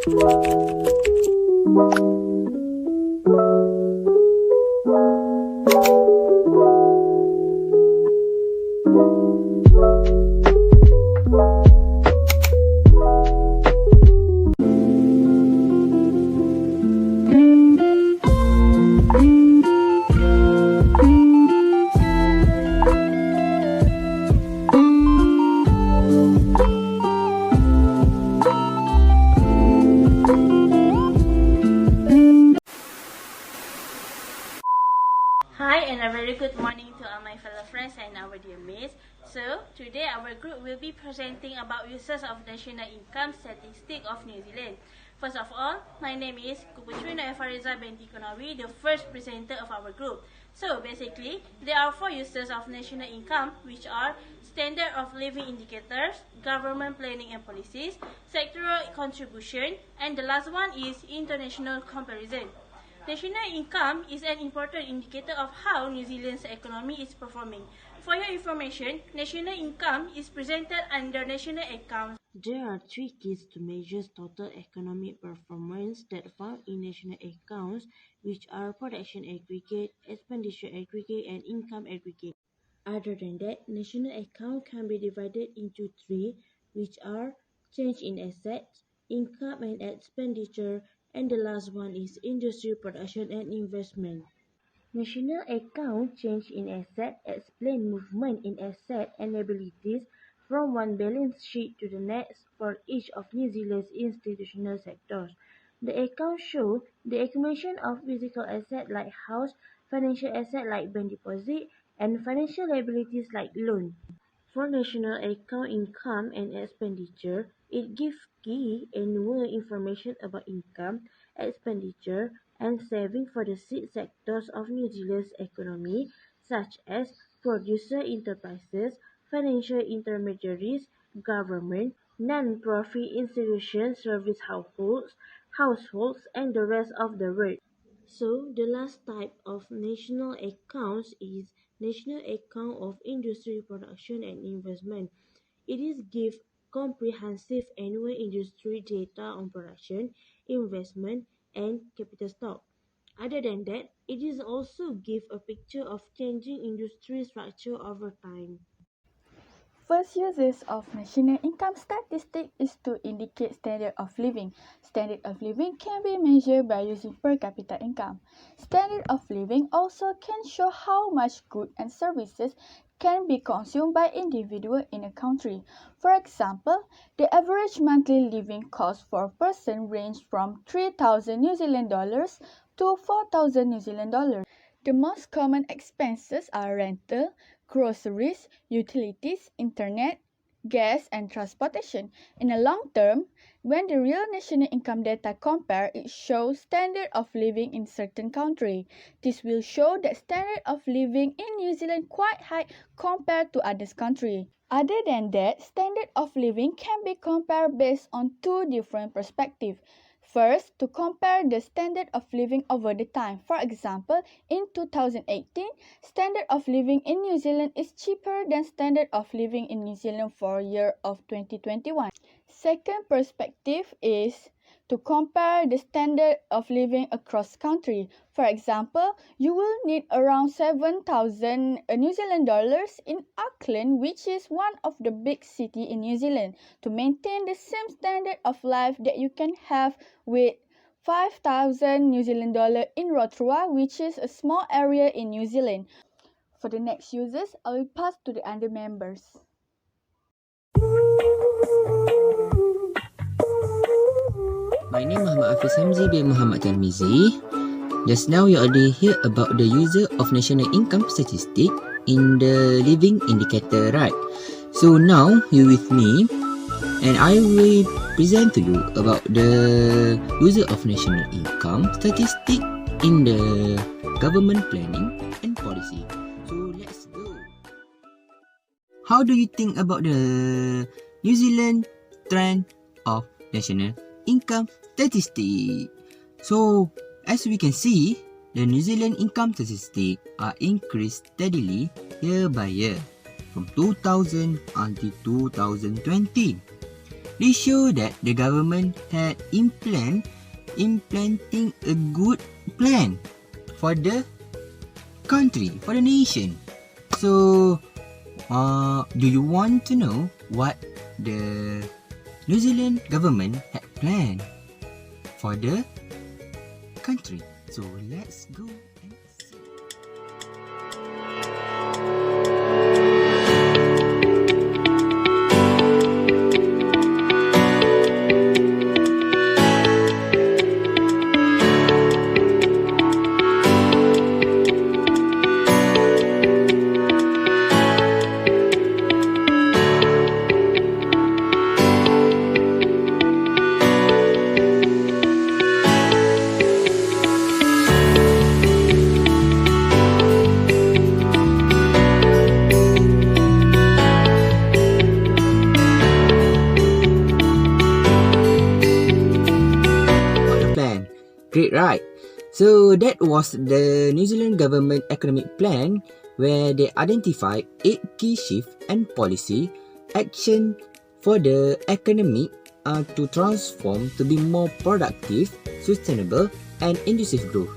Hi and a very good morning to all my fellow friends and our dear mates. So, today our group will be presenting about uses of national income statistic of New Zealand. First of all, my name is PUTERI EFFARIZA BINTI NAWI, the first presenter of our group. So, basically, there are 4 uses of national income, which are standard of living indicators, government planning and policies, sectoral contribution, and the last one is international comparison. National income is an important indicator of how New Zealand's economy is performing. For your information, national income is presented under national accounts. There are 3 keys to measure total economic performance that found in national accounts, which are production aggregate, expenditure aggregate, and income aggregate. Other than that, national account can be divided into 3, which are change in assets, income and expenditure, and the last one is industry production and investment. National account change in asset explain movement in asset and liabilities from one balance sheet to the next for each of New Zealand's institutional sectors. The account show the accumulation of physical assets like house, financial assets like bank deposit, and financial liabilities like loan. For national account income and expenditure, it gives key annual information about income, expenditure, and saving for the 6 sectors of New Zealand's economy, such as producer enterprises, financial intermediaries, government, non-profit institutions, service households, and the rest of the world. So, the last type of national accounts is National Account of Industry Production and Investment. It is give comprehensive annual industry data on production, investment, and capital stock. Other than that, it is also give a picture of changing industry structure over time. First uses of national income statistic is to indicate standard of living. Standard of living can be measured by using per capita income. Standard of living also can show how much goods and services can be consumed by individuals in a country. For example, the average monthly living cost for a person ranged from 3,000 New Zealand dollars to 4,000 New Zealand dollars. The most common expenses are rental, groceries, utilities, internet, gas, and transportation. In the long term, when the real national income data compare, it shows standard of living in certain country. This will show that standard of living in New Zealand quite high compared to other countries. Other than that, standard of living can be compared based on 2 different perspectives. First, to compare the standard of living over the time. For example, in 2018, standard of living in New Zealand is cheaper than standard of living in New Zealand for year of 2021. Second perspective is to compare the standard of living across country. For example, you will need around 7,000 New Zealand dollars in Auckland, which is one of the big city in New Zealand, to maintain the same standard of life that you can have with 5,000 New Zealand dollar in Rotorua, which is a small area in New Zealand. For the next users, I will pass to the other members. My name is Muhammad HAFIZ bin Muhammad TARMIZI. Just now you already hear about the user of national income statistic in the living indicator, right? So now you with me and I will present to you about the user of national income statistic in the government planning and policy. So let's go. How do you think about the New Zealand trend of national income statistic? So as we can see, the New Zealand income statistic are increased steadily year by year from 2000 until 2020. This show that the government had implementing a good plan for the country, for the nation. So, do you want to know what the New Zealand government had planned for the country? So let's go and see. Great, right? So that was the New Zealand government economic plan, where they identified 8 key shift and policy action for the economy to transform to be more productive, sustainable and inclusive growth.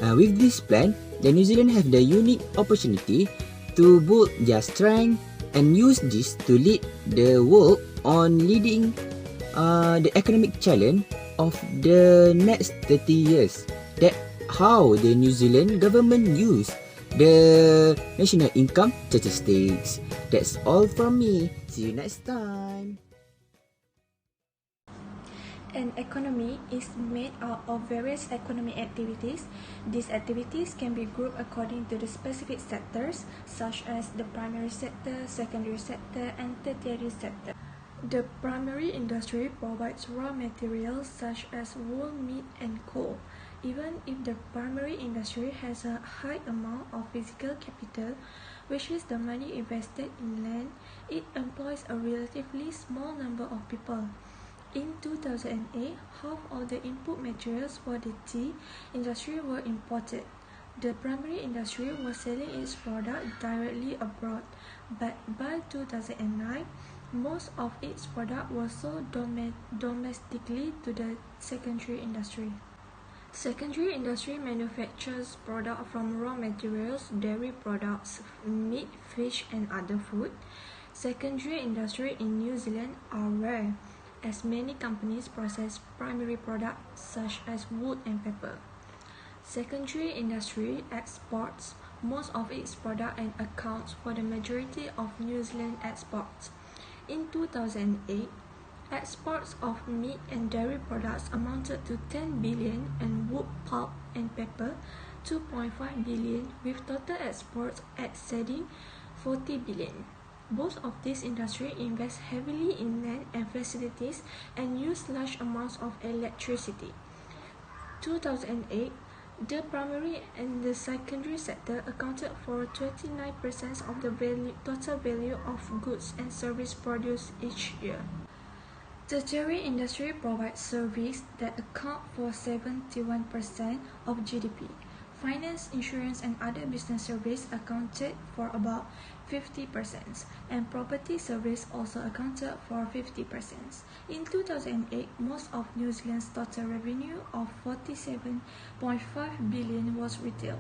With this plan, the New Zealand have the unique opportunity to build their strength and use this to lead the world on leading the economic challenge of the next 30 years. That how the New Zealand government use the national income statistics. That's all from me. See you next time. An economy is made out of various economic activities. These activities can be grouped according to the specific sectors, such as the primary sector, secondary sector, and tertiary sector. The primary industry provides raw materials such as wool, meat, and coal. Even if the primary industry has a high amount of physical capital, which is the money invested in land, it employs a relatively small number of people. In 2008, half of the input materials for the tea industry were imported. The primary industry was selling its product directly abroad, but by 2009, most of its product was sold domestically to the secondary industry. Secondary industry manufactures products from raw materials, dairy products, meat, fish, and other food. Secondary industry in New Zealand are rare, as many companies process primary products such as wood and paper. Secondary industry exports most of its product and accounts for the majority of New Zealand exports. In 2008, exports of meat and dairy products amounted to 10 billion and wood, pulp and paper 2.5 billion, with total exports exceeding 40 billion. Both of these industries invest heavily in land and facilities and use large amounts of electricity. 2008, the primary and the secondary sector accounted for 29% of the total value of goods and services produced each year. Tertiary industry provides services that account for 71% of GDP. Finance, insurance, and other business services accounted for about 50%, and property service also accounted for 50%. In 2008, most of New Zealand's total revenue of 47.5 billion was retail.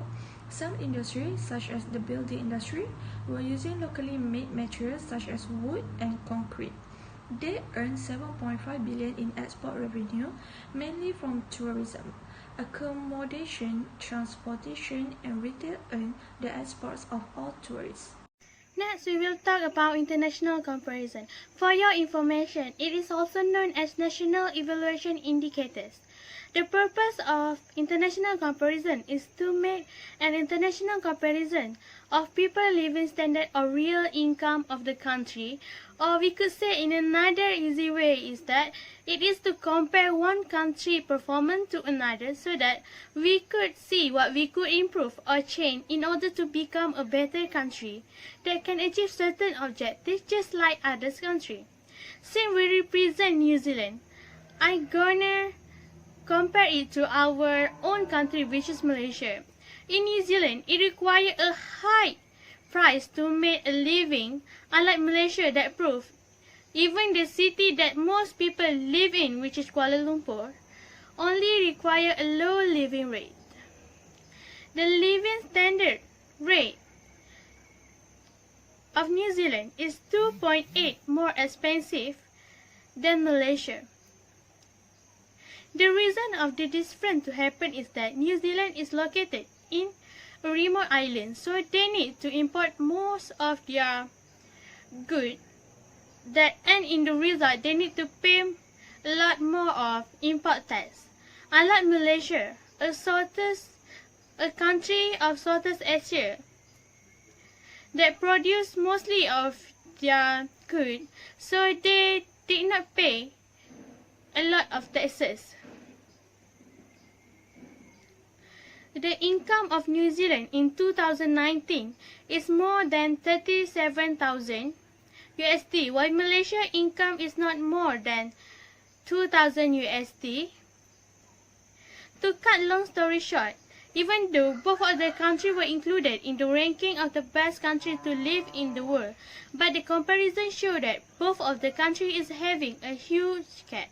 Some industries, such as the building industry, were using locally made materials such as wood and concrete. They earned 7.5 billion in export revenue, mainly from tourism. Accommodation, transportation, and retail earn the exports of all tourists. Next, we will talk about international comparison. For your information, it is also known as National Evaluation Indicators. The purpose of international comparison is to make an international comparison of people living standard or real income of the country, or we could say in another easy way is that it is to compare one country performance to another so that we could see what we could improve or change in order to become a better country that can achieve certain objectives just like other countries. Since we represent New Zealand, I'm gonna compare it to our own country, which is Malaysia. In New Zealand, it requires a high price to make a living, unlike Malaysia that proved Even the city that most people live in, which is Kuala Lumpur, only require a low living rate. The living standard rate of New Zealand is 2.8 more expensive than Malaysia. The reason of the difference to happen is that New Zealand is located in a remote island, so they need to import most of their goods, and in the result they need to pay a lot more of import tax. Unlike Malaysia, a country of Southeast Asia that produce mostly of their goods, so they did not pay a lot of taxes. The income of New Zealand in 2019 is more than 37,000 USD, while Malaysia income is not more than 2,000 USD. To cut long story short, even though both of the countries were included in the ranking of the best countries to live in the world, but the comparison showed that both of the countries is having a huge gap.